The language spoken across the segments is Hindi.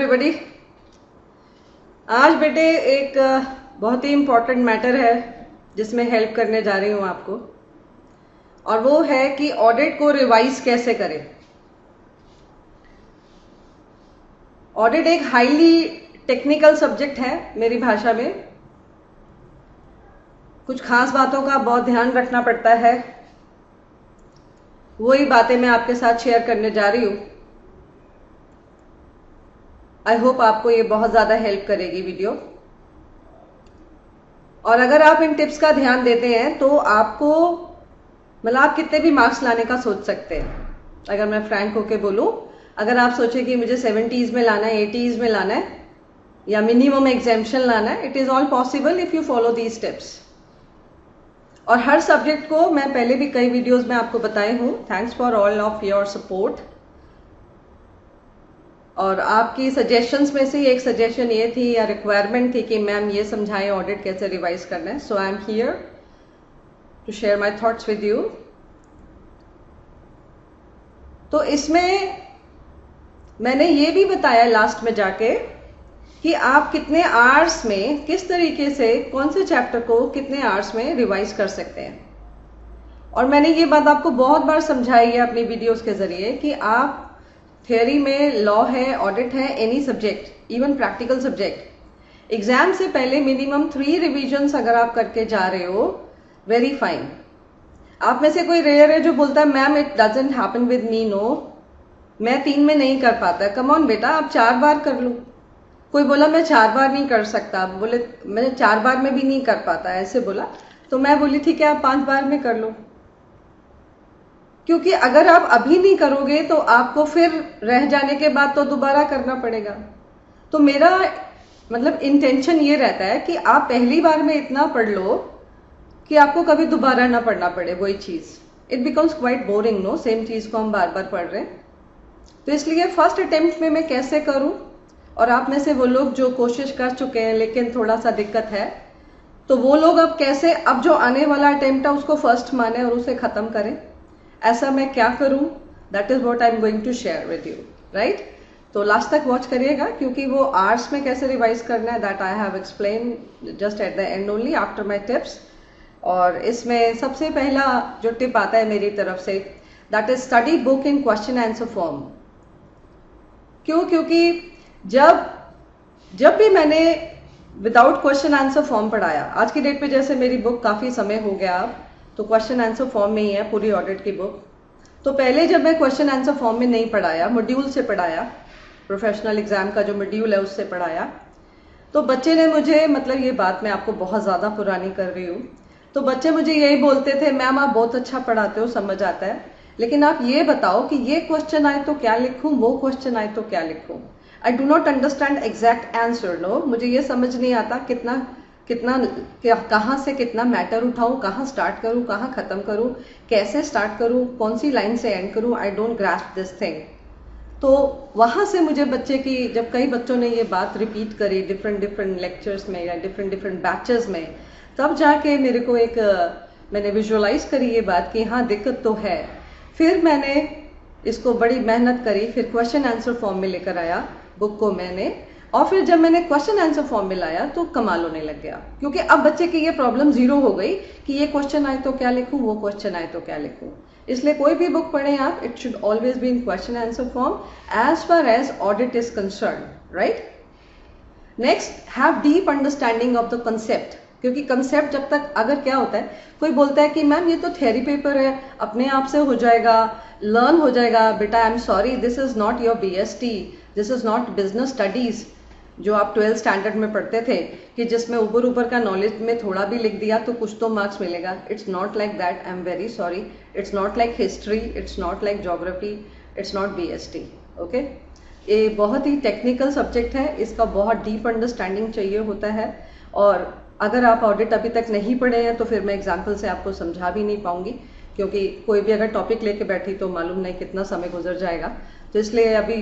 एवरीबॉडी। आज बेटे एक बहुत ही इम्पोर्टेंट मैटर है जिसमें हेल्प करने जा रही हूँ आपको, और वो है कि ऑडिट को रिवाइज कैसे करें। ऑडिट एक हाईली टेक्निकल सब्जेक्ट है मेरी भाषा में। कुछ खास बातों का बहुत ध्यान रखना पड़ता है, वही बातें मैं आपके साथ शेयर करने जा रही हूँ। आई होप आपको ये बहुत ज़्यादा हेल्प करेगी वीडियो, और अगर आप इन टिप्स का ध्यान देते हैं तो आपको मतलब आप कितने भी मार्क्स लाने का सोच सकते हैं। अगर मैं फ्रैंक होके बोलूँ, अगर आप सोचें कि मुझे 70s में लाना है, 80s में लाना है या मिनिमम एग्जाम्पशन लाना है, it is all possible if you follow these tips. और हर सब्जेक्ट को मैं पहले भी कई वीडियोस में आपको बताए हूँ। Thanks for all of your support. और आपकी सजेशंस में से एक सजेशन ये थी या रिक्वायरमेंट थी कि मैम ये समझाएं ऑडिट कैसे रिवाइज करना है। So I am here to share my thoughts with you. तो इसमें मैंने ये भी बताया लास्ट में जाके कि आप कितने आवर्स में किस तरीके से कौन से चैप्टर को कितने आवर्स में रिवाइज कर सकते हैं। और मैंने ये बात आपको बहुत बार समझाई है अपनी वीडियोस के जरिए कि आप थियोरी में लॉ है, ऑडिट है, any subject, even practical subject, exam से पहले मिनिमम 3 रिविजन्स अगर आप करके जा रहे हो, वेरी फाइन। आप में से कोई रेयर है जो बोलता है ma'am it doesn't happen with me. No, मैं 3 में नहीं कर पाता। कम ऑन बेटा, आप 4 बार कर लो। कोई बोला मैं 4 बार नहीं कर सकता, बोले मैं 4 बार में भी नहीं कर पाता, ऐसे बोला तो मैं बोली ठीक है आप 5 बार में कर लो। क्योंकि अगर आप अभी नहीं करोगे तो आपको फिर रह जाने के बाद तो दोबारा करना पड़ेगा। तो मेरा मतलब इंटेंशन ये रहता है कि आप पहली बार में इतना पढ़ लो कि आपको कभी दोबारा ना पढ़ना पड़े वही चीज। It becomes quite boring, no, same चीज को हम बार बार पढ़ रहे हैं। तो इसलिए फर्स्ट अटेम्प्ट में मैं कैसे करूं, और आप में से वो लोग जो कोशिश कर चुके हैं लेकिन थोड़ा सा दिक्कत है, तो वो लोग अब कैसे अब जो आने वाला अटेम्प्ट है उसको फर्स्ट माने और उसे खत्म करें। ऐसा मैं क्या करूं, that is what I am going to share with you, right. तो लास्ट तक वॉच करिएगा, क्योंकि वो आर्ट्स में कैसे रिवाइज करना है that I have explain just at the end only after my tips. और इसमें सबसे पहला जो टिप आता है मेरी तरफ से, that is study book in question answer form. क्यों? क्योंकि जब भी मैंने विदाउट क्वेश्चन आंसर फॉर्म पढ़ाया, आज की डेट पे जैसे मेरी बुक काफी समय हो गया अब, तो क्वेश्चन आंसर फॉर्म में ही है पूरी ऑडिट की बुक। तो पहले जब मैं क्वेश्चन आंसर फॉर्म में नहीं पढ़ाया, मॉड्यूल से पढ़ाया, प्रोफेशनल एग्जाम का जो मॉड्यूल है उससे पढ़ाया, तो बच्चे ने मुझे, मतलब ये बात मैं आपको बहुत ज्यादा पुरानी कर रही हूँ, तो बच्चे मुझे यही बोलते थे मैम आप बहुत अच्छा पढ़ाते हो, समझ आता है, लेकिन आप ये बताओ कि ये क्वेश्चन आए तो क्या लिखूं, वो क्वेश्चन आए तो क्या लिखूं। I do not understand exact answer. No, मुझे ये समझ नहीं आता कितना कहाँ से कितना मैटर उठाऊं, कहाँ स्टार्ट करूं, कहाँ खत्म करूं, कैसे स्टार्ट करूं, कौन सी लाइन से एंड करूं। I don't grasp this thing. तो वहां से मुझे बच्चे की, जब कई बच्चों ने ये बात रिपीट करी डिफरेंट लेक्चर्स में या डिफरेंट बैचेस में, तब जाके मेरे को मैंने विजुअलाइज करी ये बात कि हाँ दिक्कत तो है। फिर मैंने इसको बड़ी मेहनत करी, फिर क्वेश्चन आंसर फॉर्म में लेकर आया बुक को मैंने, और फिर जब मैंने क्वेश्चन आंसर फॉर्म में लाया तो कमाल होने लग गया। क्योंकि अब बच्चे की ये प्रॉब्लम जीरो हो गई कि ये क्वेश्चन आए तो क्या लिखूं, वो क्वेश्चन आए तो क्या लिखूं। इसलिए कोई भी बुक पढ़ें आप, it should always be in question answer form as far as audit is concern, right. Next, have deep understanding of the concept. क्योंकि कंसेप्ट जब तक, अगर क्या होता है, कोई बोलता है कि मैम ये तो थ्योरी पेपर है, अपने आप से हो जाएगा, लर्न हो जाएगा। बेटा I am sorry, this is not your BST, this is not business studies जो आप 12th स्टैंडर्ड में पढ़ते थे कि जिसमें ऊपर का नॉलेज में थोड़ा भी लिख दिया तो कुछ तो मार्क्स मिलेगा। It's not like that, I am very sorry. It's not like history, it's not like geography, it's not BST, okay. ये बहुत ही टेक्निकल सब्जेक्ट है, इसका बहुत डीप अंडरस्टैंडिंग चाहिए होता है। और अगर आप ऑडिट अभी तक नहीं पढ़े हैं तो फिर मैं एग्जाम्पल से आपको समझा भी नहीं पाऊंगी, क्योंकि कोई भी अगर टॉपिक लेके बैठी तो मालूम नहीं कितना समय गुजर जाएगा। तो इसलिए अभी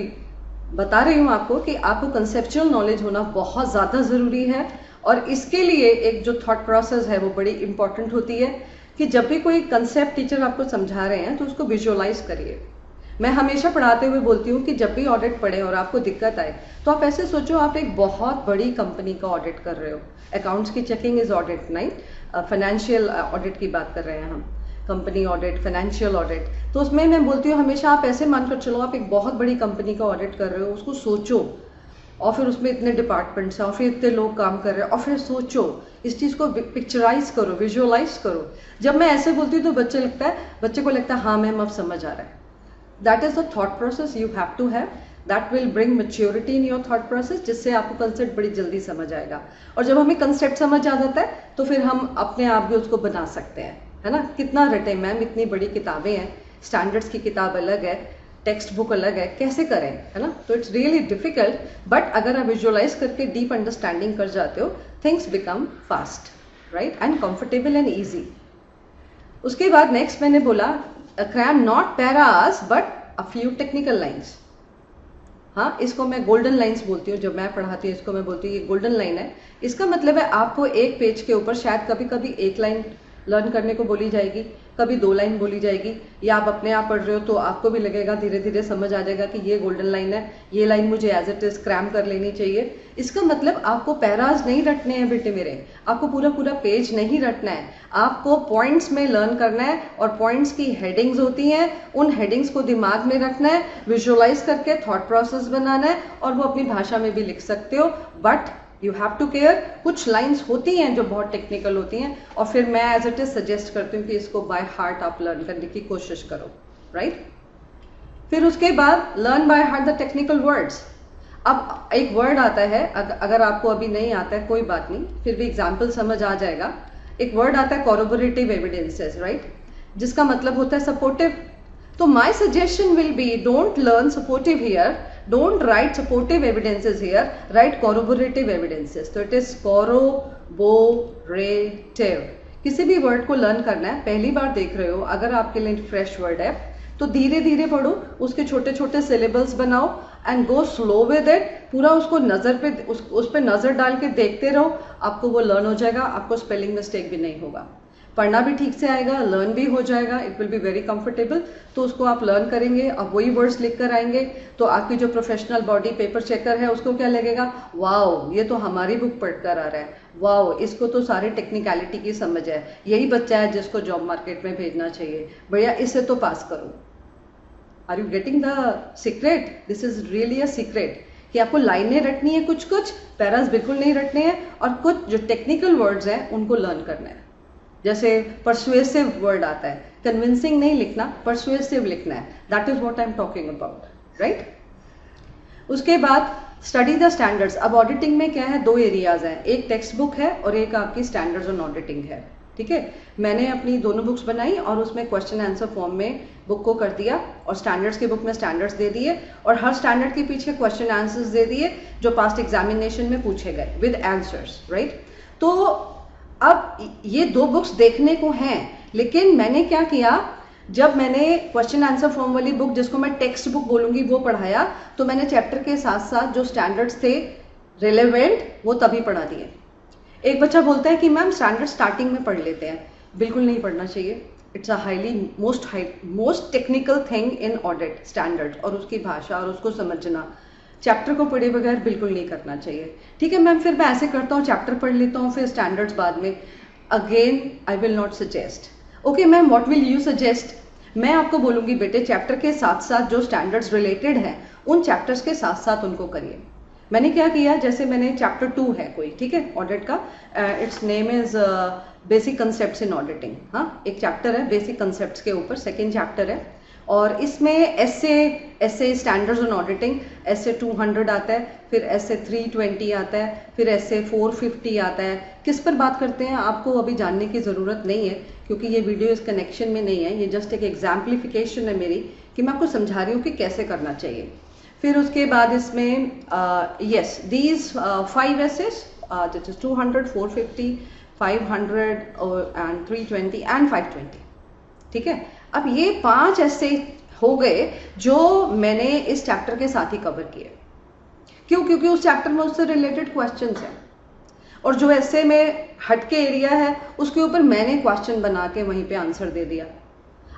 बता रही हूँ आपको कि आपको कंसेप्चुअल नॉलेज होना बहुत ज़्यादा ज़रूरी है। और इसके लिए एक जो थॉट प्रोसेस है वो बड़ी इंपॉर्टेंट होती है कि जब भी कोई कंसेप्ट टीचर आपको समझा रहे हैं तो उसको विजुअलाइज करिए। मैं हमेशा पढ़ाते हुए बोलती हूँ कि जब भी ऑडिट पढ़ें और आपको दिक्कत आए तो आप ऐसे सोचो आप एक बहुत बड़ी कंपनी का ऑडिट कर रहे हो। अकाउंट्स की चेकिंग इज ऑडिट, नहीं फाइनेंशियल ऑडिट की बात कर रहे हैं हम, कंपनी ऑडिट, फाइनेंशियल ऑडिट। तो उसमें मैं बोलती हूँ हमेशा आप ऐसे मानकर चलो आप एक बहुत बड़ी कंपनी का ऑडिट कर रहे हो, उसको सोचो और फिर उसमें इतने डिपार्टमेंट्स हैं और फिर इतने लोग काम कर रहे हैं और फिर सोचो, इस चीज़ को पिक्चराइज करो, विजुअलाइज करो। जब मैं ऐसे बोलती हूँ तो बच्चे को लगता है हाँ मैम अब समझ आ रहा है। That is the thought process you have to have, that will bring maturity in your thought process, जिससे आपको कंसेप्ट बड़ी जल्दी समझ आएगा। और जब हमें कंसेप्ट समझ आ जाता है तो फिर हम अपने आप भी उसको बना सकते हैं, है ना। कितना रटे मैम, इतनी बड़ी किताबें हैं, स्टैंडर्ड्स की किताब अलग है, टेक्स्ट बुक अलग है, कैसे करें, है ना। तो इट्स रियली डिफिकल्ट, बट अगर आप विजुअलाइज करके डीप अंडरस्टैंडिंग कर जाते हो, things become fast, right, and comfortable and easy. उसके बाद नेक्स्ट मैंने बोला cram not paras but a few technical lines. हाँ, इसको मैं गोल्डन लाइन्स बोलती हूँ, जब मैं पढ़ाती हूँ इसको मैं बोलती हूँ ये गोल्डन लाइन है। इसका मतलब है आपको एक पेज के ऊपर शायद कभी कभी एक लाइन लर्न करने को बोली जाएगी, कभी 2 लाइन बोली जाएगी, या आप अपने आप पढ़ रहे हो तो आपको भी लगेगा धीरे धीरे समझ आ जाएगा कि ये गोल्डन लाइन है, ये लाइन मुझे एज इट इज क्रैम कर लेनी चाहिए। इसका मतलब आपको पैराज नहीं रटने हैं बेटे मेरे, आपको पूरा पूरा पेज नहीं रटना है, आपको पॉइंट्स में लर्न करना है और पॉइंट्स की हेडिंग्स होती हैं, उन हेडिंग्स को दिमाग में रखना है, विजुअलाइज करके थॉट प्रोसेस बनाना है और वो अपनी भाषा में भी लिख सकते हो। But you have to care, कुछ लाइन्स होती हैं जो बहुत टेक्निकल होती हैं और फिर मैं एज इट इज सजेस्ट करती हूँ कि इसको बाय हार्ट आप लर्न करने की कोशिश करो, राइट। फिर उसके बाद learn by heart the technical words. अब एक वर्ड आता है, अगर आपको अभी नहीं आता है कोई बात नहीं, फिर भी एग्जाम्पल समझ आ जाएगा। एक वर्ड आता है कॉरोबोरेटिव एविडेंसेस, राइट, जिसका मतलब होता है सपोर्टिव। तो my suggestion will be don't learn supportive here, don't write supportive evidences here, write corroborative evidences। तो it is corroborative। किसी भी वर्ड को लर्न करना है, पहली बार देख रहे हो, अगर आपके लिए फ्रेश वर्ड है तो धीरे धीरे पढ़ो, उसके छोटे छोटे सिलेबल्स बनाओ and go slow with it. पूरा उसको नजर पे उस पे नजर डाल के देखते रहो, आपको वो लर्न हो जाएगा, आपको स्पेलिंग मिस्टेक भी नहीं होगा, पढ़ना भी ठीक से आएगा, लर्न भी हो जाएगा, it will be very comfortable. तो उसको आप लर्न करेंगे, अब वही वर्ड्स लिख कर आएंगे तो आपकी जो प्रोफेशनल बॉडी पेपर चेकर है उसको क्या लगेगा, वाओ ये तो हमारी बुक पढ़कर आ रहा है, वाओ इसको तो सारी टेक्निकलिटी की समझ है, यही बच्चा है जिसको जॉब मार्केट में भेजना चाहिए, बढ़िया इससे तो पास करो। Are you getting the secret? This is really a secret कि आपको लाइनें रटनी है, कुछ कुछ पैरास बिल्कुल नहीं रटने हैं, और कुछ जो टेक्निकल वर्ड्स हैं उनको लर्न करना है। जैसे परसुएसिव वर्ड आता है, कन्विंसिंग नहीं लिखना, परसुएसिव लिखना है, that is what I am talking about, right. उसके बाद स्टडी द स्टैंडर्ड्स। अब ऑडिटिंग में क्या है, 2 एरियाज हैं, एक टेक्स्ट बुक है और एक आपकी स्टैंडर्ड्स ऑन ऑडिटिंग है, ठीक है। मैंने अपनी दोनों बुक्स बनाई और उसमें क्वेश्चन आंसर फॉर्म में बुक को कर दिया और स्टैंडर्ड्स की बुक में स्टैंडर्ड्स दे दिए और हर स्टैंडर्ड के पीछे क्वेश्चन आंसर्स दे दिए जो पास्ट एग्जामिनेशन में पूछे गए विद आंसर्स, राइट। तो अब ये 2 बुक्स देखने को हैं, लेकिन मैंने क्या किया, जब मैंने क्वेश्चन आंसर फॉर्म वाली बुक जिसको मैं टेक्स्ट बुक बोलूंगी वो पढ़ाया, तो मैंने चैप्टर के साथ साथ जो स्टैंडर्ड्स थे रिलेवेंट वो तभी पढ़ा दिए। एक बच्चा बोलता है कि मैम स्टैंडर्ड स्टार्टिंग में पढ़ लेते हैं, बिल्कुल नहीं पढ़ना चाहिए। It's a highly most technical thing in audit, standard और उसकी भाषा और उसको समझना, चैप्टर को पढ़े बगैर बिल्कुल नहीं करना चाहिए। ठीक है मैम, फिर मैं ऐसे करता हूँ, चैप्टर पढ़ लेता हूँ फिर स्टैंडर्ड्स बाद में। Again I will not suggest. Okay ma'am, what will you suggest? मैं आपको बोलूंगी बेटे चैप्टर के साथ साथ जो स्टैंडर्ड्स रिलेटेड हैं उन चैप्टर्स के साथ साथ उनको करिए। मैंने क्या किया, जैसे मैंने चैप्टर 2 है कोई, ठीक है, ऑडिट का, it's name is basic concepts in auditing. हाँ, एक चैप्टर है बेसिक कंसेप्ट्स के ऊपर, सेकेंड चैप्टर है, और इसमें SA standards on auditing, SA 200 आता है, फिर एसए 320 आता है, फिर एसए 450 आता है। किस पर बात करते हैं आपको अभी जानने की ज़रूरत नहीं है क्योंकि ये वीडियो इस कनेक्शन में नहीं है, ये जस्ट एक एग्जाम्पलिफिकेशन है मेरी कि मैं आपको समझा रही हूँ कि कैसे करना चाहिए। फिर उसके बाद इसमें yes these 5 SAs this is 200, 450, 500 and 320 and 520, ठीक है। अब ये 5 ऐसे हो गए जो मैंने इस चैप्टर के साथ ही कवर किए। क्यों? क्योंकि उस चैप्टर में उससे रिलेटेड क्वेश्चंस हैं और जो ऐसे में हटके एरिया है उसके ऊपर मैंने क्वेश्चन बना के वहीं पे आंसर दे दिया।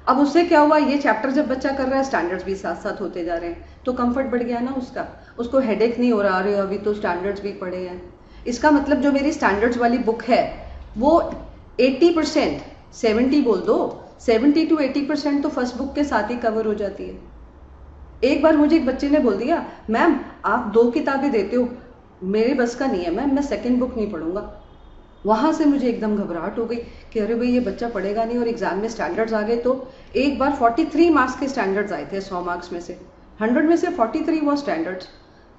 अब उससे क्या हुआ, ये चैप्टर जब बच्चा कर रहा है स्टैंडर्ड्स भी साथ साथ होते जा रहे हैं, तो कंफर्ट बढ़ गया ना उसका, उसको हेडेक नहीं हो रहा, अरे अभी तो स्टैंडर्ड्स भी पढ़े हैं। इसका मतलब जो मेरी स्टैंडर्ड्स वाली बुक है वो 80%, 70 बोल दो, 70 to 80% तो फर्स्ट बुक के साथ ही कवर हो जाती है। एक बार मुझे एक बच्चे ने बोल दिया, मैम आप 2 किताबें देते हो, मेरे बस का नहीं है मैम, मैं सेकंड बुक नहीं पढ़ूंगा। वहां से मुझे एकदम घबराहट हो गई कि अरे भाई ये बच्चा पढ़ेगा नहीं, और एग्जाम में स्टैंडर्ड्स आ गए। तो एक बार 43 मार्क्स के स्टैंडर्ड्स आए थे 100 मार्क्स में से, 100 में से 43 वो स्टैंडर्ड्स।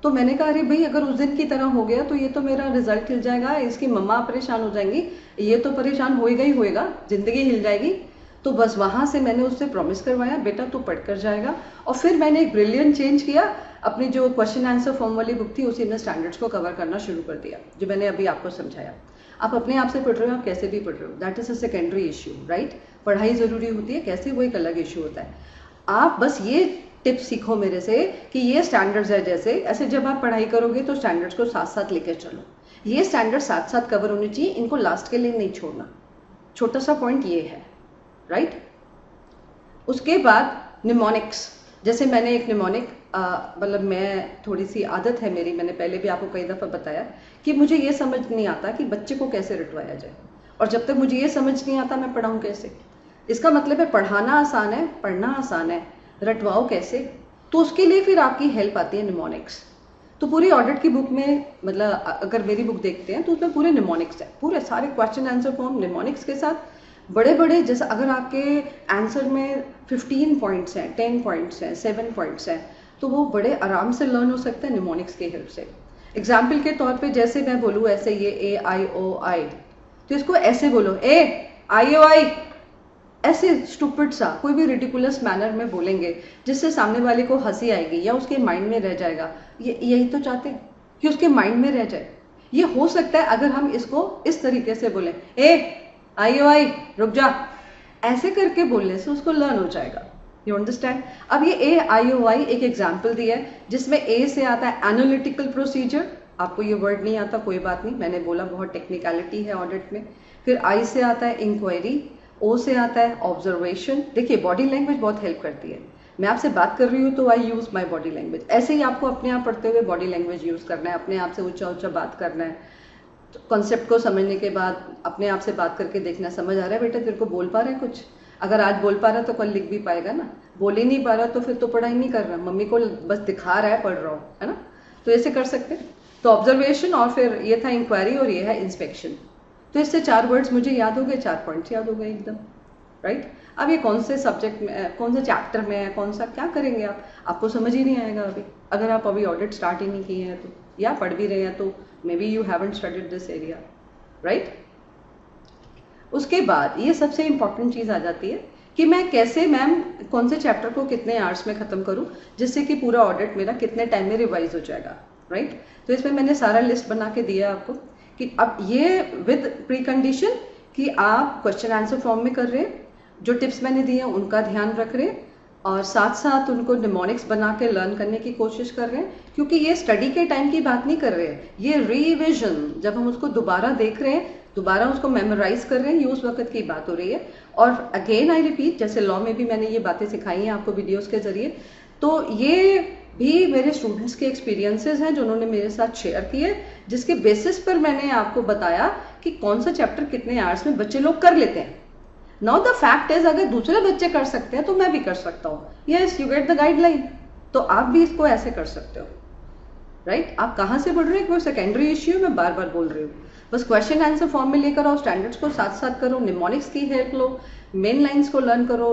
तो मैंने कहा अरे भाई अगर उस दिन की तरह हो गया तो ये तो मेरा रिजल्ट हिल जाएगा, इसकी मम्मा परेशान हो जाएंगी, ये तो परेशान होएगा ही होएगा, जिंदगी हिल जाएगी। तो बस वहां से मैंने उससे प्रॉमिस करवाया, बेटा तू पढ़ कर जाएगा। और फिर मैंने एक ब्रिलियंट चेंज किया, अपनी जो क्वेश्चन आंसर फॉर्म वाली बुक थी उसी में स्टैंडर्ड्स को कवर करना शुरू कर दिया, जो मैंने अभी आपको समझाया। आप अपने आप से पढ़ रहे हो, आप कैसे भी पढ़ रहे हो, that is a secondary issue, right. पढ़ाई जरूरी होती है, कैसे वो एक अलग इश्यू होता है। आप बस ये टिप सीखो मेरे से कि ये स्टैंडर्ड्स है, जैसे ऐसे जब आप पढ़ाई करोगे तो स्टैंडर्ड्स को साथ साथ लेकर चलो। ये स्टैंडर्ड साथ साथ कवर होने चाहिए, इनको लास्ट के लिए नहीं छोड़ना। छोटा सा पॉइंट ये है, राइट। उसके बाद निमोनिक्स, जैसे मैंने एक निमोनिक मतलब मैं थोड़ी सी आदत है मेरी, मैंने पहले भी आपको कई दफ़ा बताया कि मुझे ये समझ नहीं आता कि बच्चे को कैसे रटवाया जाए, और जब तक मुझे ये समझ नहीं आता मैं पढ़ाऊँ कैसे। इसका मतलब है पढ़ाना आसान है, पढ़ना आसान है, रटवाओ कैसे। तो उसके लिए फिर आपकी हेल्प आती है निमोनिक्स। तो पूरी ऑडिट की बुक में, मतलब अगर मेरी बुक देखते हैं तो उसमें पूरे निमोनिक्स है, पूरे सारे क्वेश्चन आंसर फॉर्म निमोनिक्स के साथ, बड़े बड़े, जैसे अगर आपके आंसर में 15 पॉइंट्स हैं, 10 पॉइंट्स हैं, 7 पॉइंट्स हैं, तो वो बड़े आराम से लर्न हो सकते हैं निमोनिक्स की हेल्प से। एग्जाम्पल के तौर पे जैसे मैं बोलूँ ऐसे, ये AIOI, तो इसको ऐसे बोलो, AIOI, ऐसे स्टूपिड सा कोई भी रिडिकुलस मैनर में बोलेंगे जिससे सामने वाले को हंसी आएगी या उसके माइंड में रह जाएगा। यही तो चाहते हैं कि उसके माइंड में रह जाए। ये हो सकता है अगर हम इसको इस तरीके से बोलें, AIOI रुक जा, ऐसे करके बोलने से उसको लर्न हो जाएगा। You understand. अब ये AIOI एक एग्जाम्पल दिया है जिसमें A से आता है एनालिटिकल प्रोसीजर, आपको ये वर्ड नहीं आता कोई बात नहीं, मैंने बोला बहुत टेक्निकलिटी है ऑडिट में। फिर I से आता है इंक्वायरी, O से आता है ऑब्जर्वेशन। देखिए बॉडी लैंग्वेज बहुत हेल्प करती है, मैं आपसे बात कर रही हूँ तो आई यूज माई बॉडी लैंग्वेज। ऐसे ही आपको अपने आप पढ़ते हुए बॉडी लैंग्वेज यूज करना है, अपने आप से ऊंचा ऊंचा बात करना है। कॉन्सेप्ट को समझने के बाद अपने आप से बात करके देखना, समझ आ रहा है बेटा तेरे को, बोल पा रहे हैं कुछ। अगर आज बोल पा रहा तो कल लिख भी पाएगा ना, बोल ही नहीं पा रहा तो फिर तो पढ़ाई नहीं कर रहा, मम्मी को बस दिखा रहा है पढ़ रहा हूँ, है ना। तो ऐसे कर सकते हैं। तो ऑब्जर्वेशन, और फिर ये था इंक्वायरी, और ये है इंस्पेक्शन। तो इससे 4 वर्ड्स मुझे याद हो गए, 4 पॉइंट्स याद हो गए एकदम, राइट। अब ये कौन से सब्जेक्ट में, कौन से चैप्टर में है, कौन सा क्या करेंगे आप, आपको समझ ही नहीं आएगा अभी, अगर आप अभी ऑडिट स्टार्ट ही नहीं किए हैं तो, या पढ़ भी रहे हैं तो may be you haven't studied this area, right. उसके बाद ये सबसे इंपॉर्टेंट चीज़ आ जाती है कि मैं कैसे, मैम कौन से चैप्टर को कितने आवर्स में ख़त्म करूँ जिससे कि पूरा ऑडिट मेरा कितने टाइम में रिवाइज हो जाएगा, राइट। तो इसमें मैंने सारा लिस्ट बना के दिया आपको कि अब ये विद प्री कंडीशन कि आप क्वेश्चन आंसर फॉर्म में कर रहे हैं, जो टिप्स मैंने दिए हैं उनका ध्यान रख रहे हैं, और साथ साथ उनको निमोनिक्स बना के लर्न करने की कोशिश कर रहे हैं। क्योंकि ये स्टडी के टाइम की बात नहीं कर रहे हैं, ये रिविजन, जब हम उसको दोबारा देख रहे हैं, दोबारा उसको मेमोराइज कर रहे हैं, ये उस वक्त की बात हो रही है। और अगेन आई रिपीट, जैसे लॉ में भी मैंने ये बातें सिखाई हैं आपको वीडियोस के जरिए, तो ये भी मेरे स्टूडेंट्स के एक्सपीरियंसेस हैं जो उन्होंने मेरे साथ शेयर किए, जिसके बेसिस पर मैंने आपको बताया कि कौन सा चैप्टर कितने आवर्स में बच्चे लोग कर लेते हैं। नाउ द फैक्ट इज, अगर दूसरे बच्चे कर सकते हैं तो मैं भी कर सकता हूँ। Yes, you get the guideline, तो आप भी इसको ऐसे कर सकते हो, राइट। आप कहाँ से पढ़ रहे हैं, कोई सेकेंडरी इश्यू मैं बार बार बोल रही हूँ। बस क्वेश्चन आंसर फॉर्म में लेकर आओ, स्टैंडर्ड्स को साथ साथ करो, निमोनिक्स की हेल्प लो, मेन लाइन्स को लर्न करो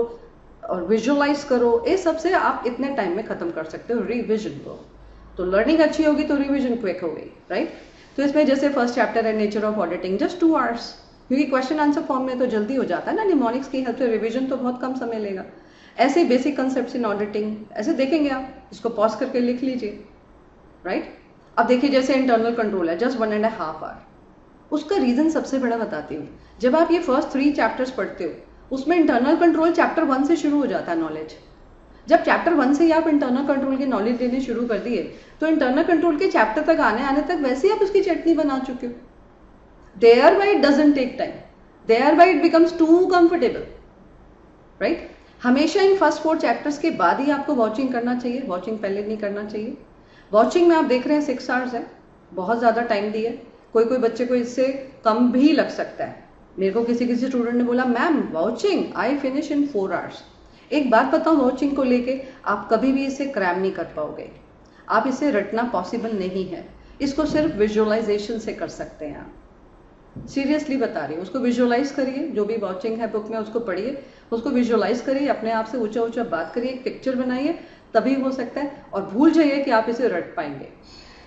और विजुअलाइज करो। ये सबसे आप इतने टाइम में खत्म कर सकते हो रिविजन को। तो लर्निंग अच्छी होगी तो रिविजन क्विक हो गई, राइट। तो इसमें जैसे फर्स्ट चैप्टर है nature of auditing, just 2 hours, क्योंकि क्वेश्चन आंसर फॉर्म में तो जल्दी हो जाता है ना, निमोनिक्स की हेल्प से रिविजन तो बहुत कम समय लेगा। ऐसे बेसिक कंसेप्ट्स इन ऑडिटिंग ऐसे देखेंगे आप, इसको पॉज करके लिख लीजिए, राइट। अब देखिए जैसे इंटरनल कंट्रोल है, जस्ट 1.5 आवर, उसका रीजन सबसे बड़ा बताती हूँ। जब आप ये फर्स्ट 3 चैप्टर्स पढ़ते हो, उसमें इंटरनल कंट्रोल चैप्टर 1 से शुरू हो जाता है नॉलेज। जब चैप्टर 1 से ही आप इंटरनल कंट्रोल की नॉलेज लेने शुरू कर दिए तो इंटरनल कंट्रोल के चैप्टर तक आने तक वैसे ही आप उसकी चटनी बना चुके हो। Thereby it doesn't take time, thereby it becomes too comfortable, right? हमेशा इन फर्स्ट 4 चैप्टर्स के बाद ही आपको वॉचिंग करना चाहिए, वॉचिंग पहले नहीं करना चाहिए। वॉचिंग में आप देख रहे हैं 6 आवर्स है, बहुत ज़्यादा टाइम दिया। कोई कोई बच्चे को इससे कम भी लग सकता है। मेरे को किसी किसी स्टूडेंट ने बोला ma'am watching I finish in 4 hours. एक बात बताऊं, वॉचिंग को लेके आप कभी भी इसे क्रैम नहीं कर पाओगे, आप इसे रटना पॉसिबल नहीं है। इसको सिर्फ विजुअलाइजेशन से कर सकते हैं आप। सीरियसली बता रही हूँ, उसको विजुअलाइज करिए, जो भी वॉचिंग है बुक में उसको पढ़िए, उसको विजुअलाइज करिए, अपने आप से ऊंचा ऊंचा बात करिए, एक पिक्चर बनाइए, तभी हो सकता है। और भूल जाइए कि आप इसे रट पाएंगे।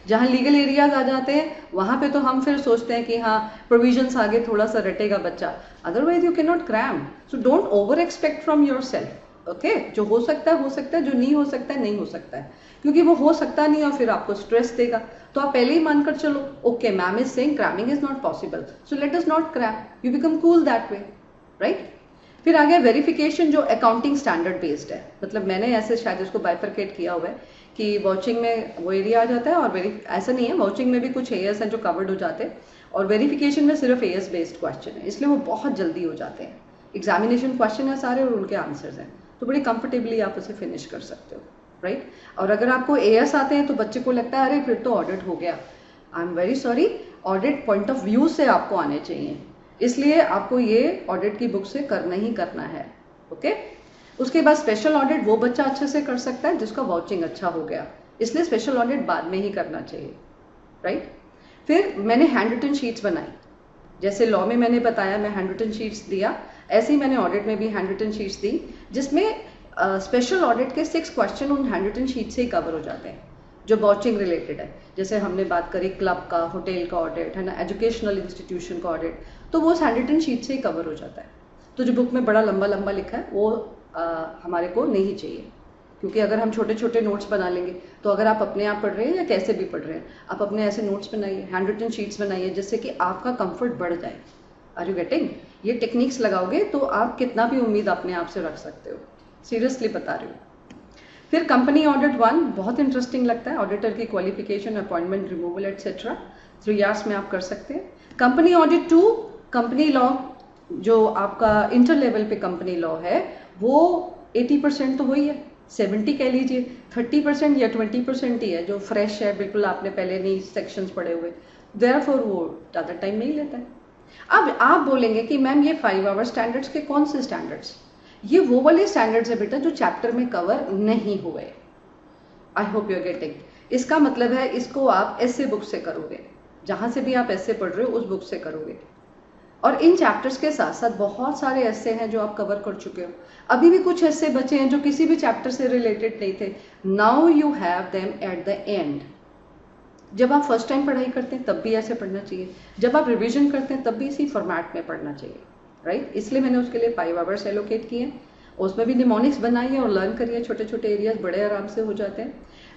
जहाँ लीगल एरियाज आ जाते हैं वहाँ पे तो हम फिर सोचते हैं कि हाँ प्रोविजंस आगे थोड़ा सा रटेगा बच्चा, otherwise you can not cram. So don't over expect from yourself. Okay, जो हो सकता है, जो नहीं हो सकता है नहीं हो सकता है, क्योंकि वो हो सकता नहीं और फिर आपको स्ट्रेस देगा। तो आप पहले ही मानकर चलो, okay ma'am is saying cramming is not possible, so let us not cram, you become cool that way, right. फिर आ गया वेरिफिकेशन, जो अकाउंटिंग स्टैंडर्ड बेस्ड है। मतलब मैंने ऐसे शायद उसको बाइफरकेट किया हुआ है कि वॉचिंग में वो एरिया आ जाता है और ऐसा नहीं है, वॉचिंग में भी कुछ एएस हैं जो कवर्ड हो जाते हैं, और वेरिफिकेशन में सिर्फ एएस बेस्ड क्वेश्चन है, इसलिए वो बहुत जल्दी हो जाते हैं। एग्जामिनेशन क्वेश्चन है सारे और उनके आंसर्स हैं, तो बड़ी कंफर्टेबली आप उसे फिनिश कर सकते हो, राइट। और अगर आपको एएस आते हैं तो बच्चे को लगता है अरे फिर तो ऑडिट हो गया। I am very sorry, audit point of view से आपको आने चाहिए, इसलिए आपको ये ऑडिट की बुक से करना ही करना है। ओके, उसके बाद स्पेशल ऑडिट वो बच्चा अच्छे से कर सकता है जिसका वॉचिंग अच्छा हो गया, इसलिए स्पेशल ऑडिट बाद में ही करना चाहिए, राइट। फिर मैंने हैंड रिटन शीट्स बनाई, जैसे लॉ में मैंने बताया मैं हैंड रिटन शीट्स दिया, ऐसे ही मैंने ऑडिट में भी हैंड रिटन शीट्स दी, जिसमें स्पेशल ऑडिट के 6 क्वेश्चन उन हैंड रिटन शीट से ही कवर हो जाते हैं जो वॉचिंग रिलेटेड है। जैसे हमने बात करी क्लब का, होटल का ऑडिट है ना, एजुकेशनल इंस्टीट्यूशन का ऑडिट, तो वो हैंड रिटन शीट से ही कवर हो जाता है। तो जो बुक में बड़ा लंबा लंबा लिखा है वो हमारे को नहीं चाहिए, क्योंकि अगर हम छोटे छोटे नोट्स बना लेंगे तो अगर आप अपने आप पढ़ रहे हैं या कैसे भी पढ़ रहे हैं, आप अपने ऐसे नोट्स बनाइए, हैंड रिटन शीट्स बनाइए, जिससे कि आपका कंफर्ट बढ़ जाए। Are you getting? ये टेक्निक्स लगाओगे तो आप कितना भी उम्मीद अपने आप से रख सकते हो, सीरियसली बता रही हूँ। फिर कंपनी ऑडिट 1 बहुत इंटरेस्टिंग लगता है, ऑडिटर की qualification, appointment, removal etcetera 3 years में आप कर सकते हैं। कंपनी ऑडिट 2 कंपनी लॉ, जो आपका इंटर लेवल पे कंपनी लॉ है वो 80% तो वही है, 70 कह लीजिए, 30% या 20% ही है जो फ्रेश है, बिल्कुल आपने पहले नहीं सेक्शंस पढ़े हुए, देयरफॉर वो ज़्यादा टाइम नहीं लेता है। अब आप बोलेंगे कि मैम ये 5 आवर स्टैंडर्ड्स के कौन से स्टैंडर्ड्स? ये वो वाले स्टैंडर्ड्स है बेटा जो चैप्टर में कवर नहीं हुए। I hope you are getting. इसका मतलब है इसको आप ऐसे बुक से करोगे, जहां से भी आप ऐसे पढ़ रहे हो उस बुक से करोगे। और इन चैप्टर्स के साथ साथ बहुत सारे ऐसे हैं जो आप कवर कर चुके हो, अभी भी कुछ ऐसे बचे हैं जो किसी भी चैप्टर से रिलेटेड नहीं थे। Now you have them at the and. जब आप फर्स्ट टाइम पढ़ाई करते हैं तब भी ऐसे पढ़ना चाहिए, जब आप रिवीजन करते हैं तब भी इसी फॉर्मेट में पढ़ना चाहिए, राइट। इसलिए मैंने उसके लिए 5 आवर्स एलोकेट किए, उसमें भी निमोनिक्स बनाइए और लर्न करिए, छोटे छोटे एरियाज बड़े आराम से हो जाते हैं।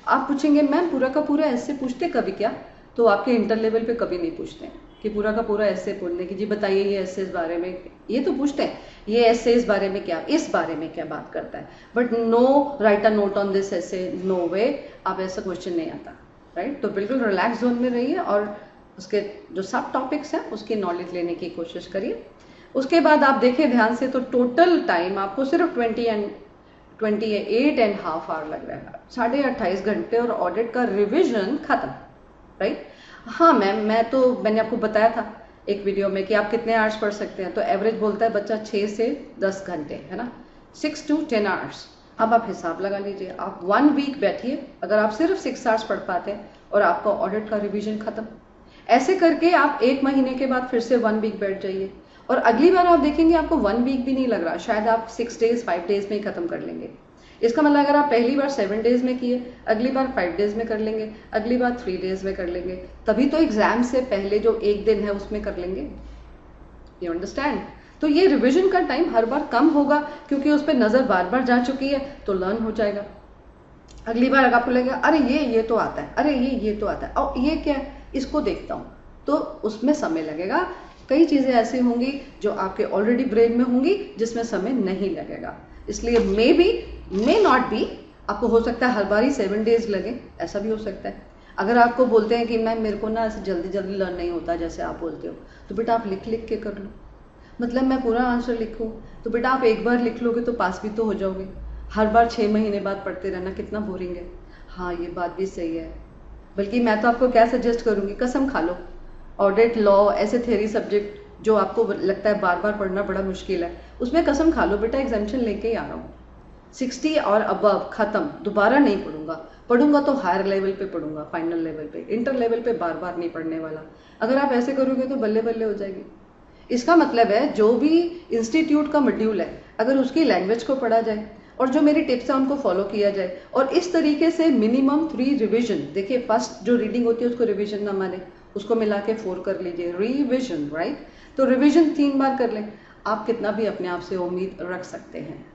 आप पूछेंगे मैम पूरा का पूरा ऐसे पूछते कभी क्या? तो आपके इंटर लेवल पे कभी नहीं पूछते हैं कि पूरा का पूरा ऐसे बोलने की, जी बताइए ये ऐसे इस बारे में, ये तो पूछते हैं ये ऐसे इस बारे में क्या, इस बारे में क्या बात करता है, but no write a note on this ऐसे, नो वे, आप ऐसा क्वेश्चन नहीं आता, राइट। तो बिल्कुल रिलैक्स जोन में रहिए और उसके जो सब टॉपिक्स हैं उसकी नॉलेज लेने की कोशिश करिए। उसके बाद आप देखें ध्यान से तो टोटल टाइम आपको सिर्फ 28.5 आवर लग रहा है, 28.5 घंटे, और ऑडिट का रिविजन खत्म, राइट। हाँ मैम मैंने आपको बताया था एक वीडियो में कि आप कितने आवर्स पढ़ सकते हैं, तो एवरेज बोलता है बच्चा 6 से 10 घंटे, है ना, 6 to 10 आवर्स। अब आप हिसाब लगा लीजिए, आप 1 वीक बैठिए, अगर आप सिर्फ 6 आवर्स पढ़ पाते हैं और आपका ऑडिट का रिवीजन खत्म। ऐसे करके आप 1 महीने के बाद फिर से 1 वीक बैठ जाइए, और अगली बार आप देखेंगे आपको 1 वीक भी नहीं लग रहा, शायद आप 6 डेज 5 डेज में ही खत्म कर लेंगे। इसका मतलब अगर आप पहली बार 7 डेज में किए, अगली बार 5 डेज में कर लेंगे, अगली बार 3 डेज में कर लेंगे, तभी तो एग्जाम से पहले जो 1 दिन है उसमें कर लेंगे। You understand? तो ये रिवीजन का टाइम हर बार कम होगा, क्योंकि उस पर नजर बार बार जा चुकी है तो लर्न हो जाएगा। अगली बार अगर आपको लगेगा अरे ये तो आता है, अरे ये तो आता है, और ये क्या है इसको देखता हूँ, तो उसमें समय लगेगा। कई चीजें ऐसी होंगी जो आपके ऑलरेडी ब्रेन में होंगी जिसमें समय नहीं लगेगा, इसलिए मे नॉट बी, आपको हो सकता है हर बार ही 7 डेज लगे, ऐसा भी हो सकता है। अगर आपको बोलते हैं कि मैम मेरे को ना ऐसे जल्दी जल्दी लर्न नहीं होता जैसे आप बोलते हो, तो बेटा आप लिख लिख के कर लो। मतलब मैं पूरा आंसर लिखूं? तो बेटा आप एक बार लिख लोगे तो पास भी तो हो जाओगे। हर बार 6 महीने बाद पढ़ते रहना कितना बोरिंग है। हाँ ये बात भी सही है। बल्कि मैं तो आपको क्या सजेस्ट करूंगी, कसम खा लो, ऑडिट, लॉ, ऐसे थ्योरी सब्जेक्ट जो आपको लगता है बार बार पढ़ना बड़ा मुश्किल है, उसमें कसम खा लो बेटा एग्जामिशन लेके ही आ रहा हूँ। 60 और अबव खत्म, दोबारा नहीं पढ़ूंगा। पढ़ूंगा तो हायर लेवल पे पढ़ूंगा, फाइनल लेवल पे, इंटर लेवल पे बार बार नहीं पढ़ने वाला। अगर आप ऐसे करोगे तो बल्ले बल्ले हो जाएगी। इसका मतलब है जो भी इंस्टीट्यूट का मॉड्यूल है अगर उसकी लैंग्वेज को पढ़ा जाए और जो मेरी टिप्स है उनको फॉलो किया जाए और इस तरीके से मिनिमम 3 रिविजन, देखिए फर्स्ट जो रीडिंग होती है उसको रिविजन ना माने, उसको मिला के 4 कर लीजिए, रिविजन, राइट। तो रिविजन 3 बार कर लें, आप कितना भी अपने आप से उम्मीद रख सकते हैं,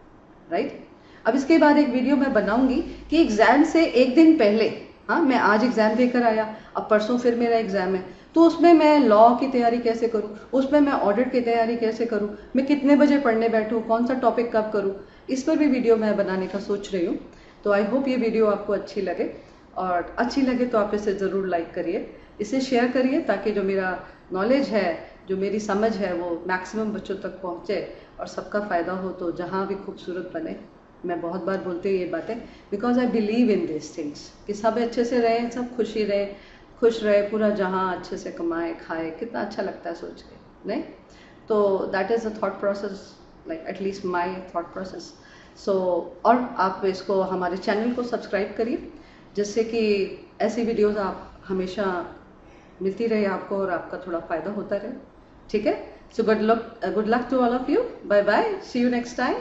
राइट। अब इसके बाद एक वीडियो मैं बनाऊंगी कि एग्जाम से एक दिन पहले, हाँ मैं आज एग्जाम देकर आया, अब परसों फिर मेरा एग्जाम है, तो उसमें मैं लॉ की तैयारी कैसे करूँ, उसमें मैं ऑडिट की तैयारी कैसे करूँ, मैं कितने बजे पढ़ने बैठूँ, कौन सा टॉपिक कब करूँ, इस पर भी वीडियो मैं बनाने का सोच रही हूँ। तो आई होप ये वीडियो आपको अच्छी लगे, और अच्छी लगे तो आप इसे ज़रूर लाइक करिए, इसे शेयर करिए, ताकि जो मेरा नॉलेज है, जो मेरी समझ है वो मैक्सिमम बच्चों तक पहुँचे और सबका फ़ायदा हो, तो जहाँ भी खूबसूरत बने। मैं बहुत बार बोलती हूँ ये बातें, because I believe in this things कि सब अच्छे से रहें, सब खुशी रहे, खुश रहे, पूरा जहाँ अच्छे से कमाए खाए, कितना अच्छा लगता है सोच के, नहीं? तो that is a thought process, like at least my thought process. So और आप इसको, हमारे चैनल को सब्सक्राइब करिए, जिससे कि ऐसी वीडियोज़ आप हमेशा मिलती रहे आपको और आपका थोड़ा फ़ायदा होता रहे, ठीक है? So good luck to all of you, bye bye, see you next time.